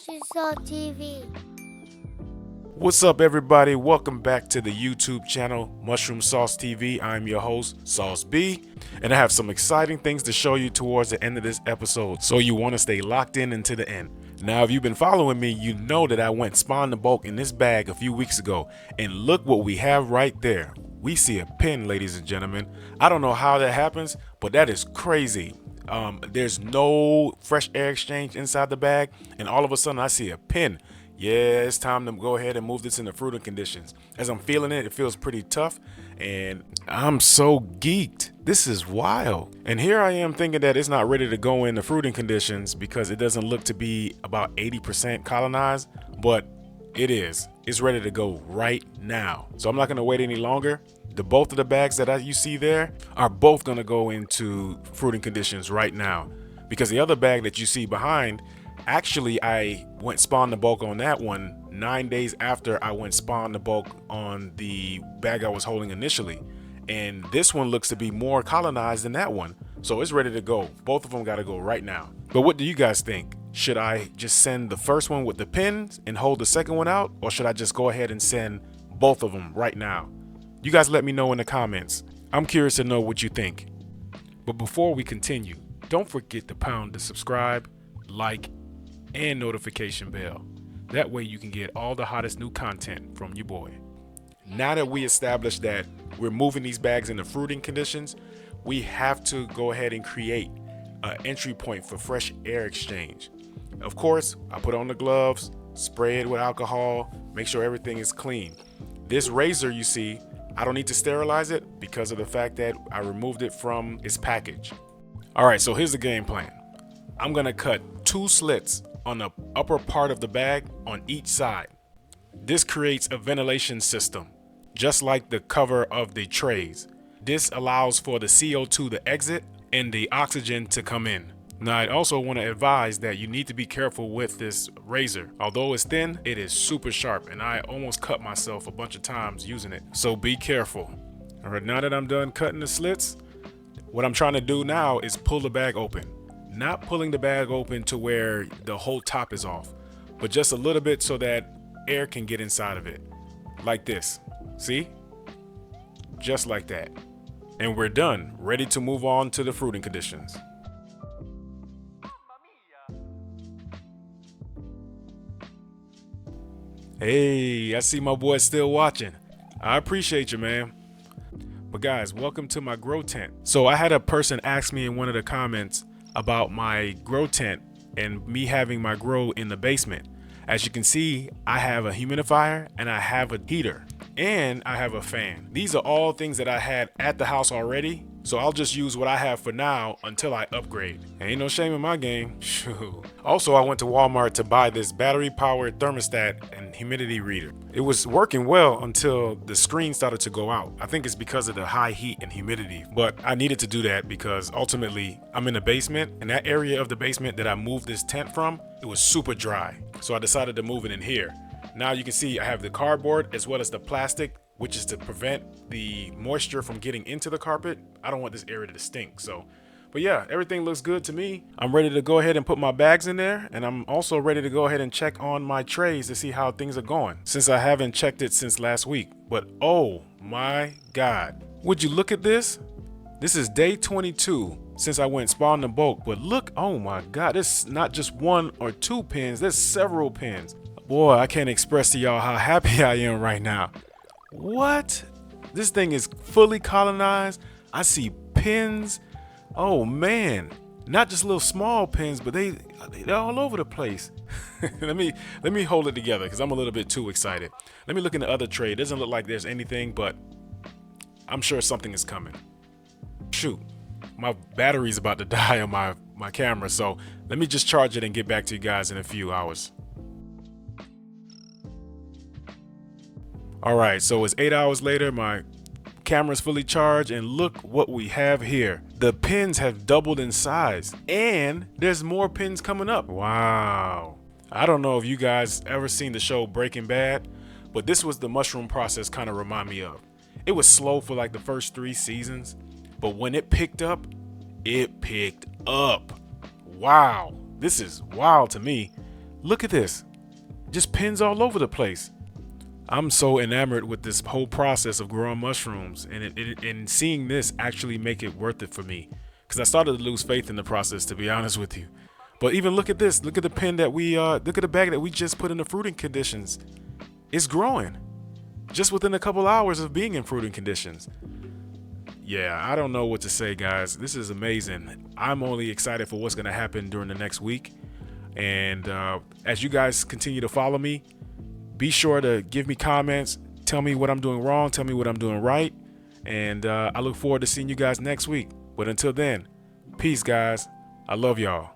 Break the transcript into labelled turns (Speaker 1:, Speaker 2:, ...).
Speaker 1: Shoutout TV.
Speaker 2: What's up, everybody? Welcome back to the YouTube channel Mushroom Sauce TV. I'm your host, Sauce B, and I have some exciting things to show you towards the end of this episode, so you want to stay locked in until the end. Now, if you've been following me, you know that I went spawn the bulk in this bag a few weeks ago, and look what we have right there. We see a pin, ladies and gentlemen. I don't know how that happens, but that is crazy. There's no fresh air exchange inside the bag, and all of a sudden I see a pin. Yeah, it's time to go ahead and move this into fruiting conditions. As I'm feeling it, it feels pretty tough, and I'm so geeked. This is wild. And here I am thinking that it's not ready to go into fruiting conditions because it doesn't look to be about 80% colonized, but it is. It's ready to go right now. So I'm not going to wait any longer. Both of the bags that you see there are both going to go into fruiting conditions right now, because the other bag that you see behind, actually, I went spawn the bulk on that one 9 days after I went spawn the bulk on the bag I was holding initially. And this one looks to be more colonized than that one. So it's ready to go. Both of them got to go right now. But what do you guys think? Should I just send the first one with the pins and hold the second one out? Or should I just go ahead and send both of them right now? You guys let me know in the comments. I'm curious to know what you think. But before we continue, don't forget to pound the subscribe, like, and notification bell. That way you can get all the hottest new content from your boy. Now that we established that we're moving these bags into fruiting conditions, we have to go ahead and create an entry point for fresh air exchange. Of course, I put on the gloves, spray it with alcohol, make sure everything is clean. This razor you see, I don't need to sterilize it because of the fact that I removed it from its package. All right, so here's the game plan. I'm gonna cut 2 slits on the upper part of the bag on each side. This creates a ventilation system, just like the cover of the trays. This allows for the CO2 to exit and the oxygen to come in. Now, I also want to advise that you need to be careful with this razor. Although it's thin, it is super sharp, and I almost cut myself a bunch of times using it. So be careful. All right, now that I'm done cutting the slits, what I'm trying to do now is pull the bag open. Not pulling the bag open to where the whole top is off, but just a little bit so that air can get inside of it. Like this. See? Just like that. And we're done, ready to move on to the fruiting conditions. Hey, I see my boy still watching. I appreciate you, man. But guys, welcome to my grow tent. So I had a person ask me in one of the comments about my grow tent and me having my grow in the basement. As you can see, I have a humidifier and I have a heater and I have a fan. These are all things that I had at the house already, so I'll just use what I have for now until I upgrade. Ain't no shame in my game. Shoot. Also, I went to Walmart to buy this battery powered thermostat and humidity reader. It was working well until the screen started to go out. I think it's because of the high heat and humidity, but I needed to do that because ultimately I'm in the basement, and that area of the basement that I moved this tent from, it was super dry. So I decided to move it in here. Now you can see I have the cardboard as well as the plastic, which is to prevent the moisture from getting into the carpet. I don't want this area to stink. But yeah, everything looks good to me. I'm ready to go ahead and put my bags in there, and I'm also ready to go ahead and check on my trays to see how things are going, since I haven't checked it since last week. But oh my God, would you look at this? This is day 22 since I went spawn the bulk, but look, oh my God, it's not just 1 or 2 pins, there's several pins. Boy, I can't express to y'all how happy I am right now. What? This thing is fully colonized. I see pins. Oh man, not just little small pins, but they're all over the place. let me hold it together because I'm a little bit too excited. Let me look in the other tray. It doesn't look like there's anything, but I'm sure something is coming. Shoot, my battery's about to die on my camera, so let me just charge it and get back to you guys in a few hours. All right, so it's 8 hours later. My camera's fully charged, and look what we have here. The pins have doubled in size, and there's more pins coming up. Wow. I don't know if you guys ever seen the show Breaking Bad, but this was the mushroom process kind of remind me of. It was slow for like the first 3 seasons, but when it picked up, it picked up. Wow, this is wild to me. Look at this. Just pins all over the place. I'm so enamored with this whole process of growing mushrooms, and seeing this actually make it worth it for me. Because I started to lose faith in the process, to be honest with you. But even look at this. Look at the pen that look at the bag that we just put in the fruiting conditions. It's growing just within a couple hours of being in fruiting conditions. Yeah, I don't know what to say, guys. This is amazing. I'm only excited for what's going to happen during the next week. And as you guys continue to follow me, be sure to give me comments. Tell me what I'm doing wrong. Tell me what I'm doing right. And I look forward to seeing you guys next week. But until then, peace, guys. I love y'all.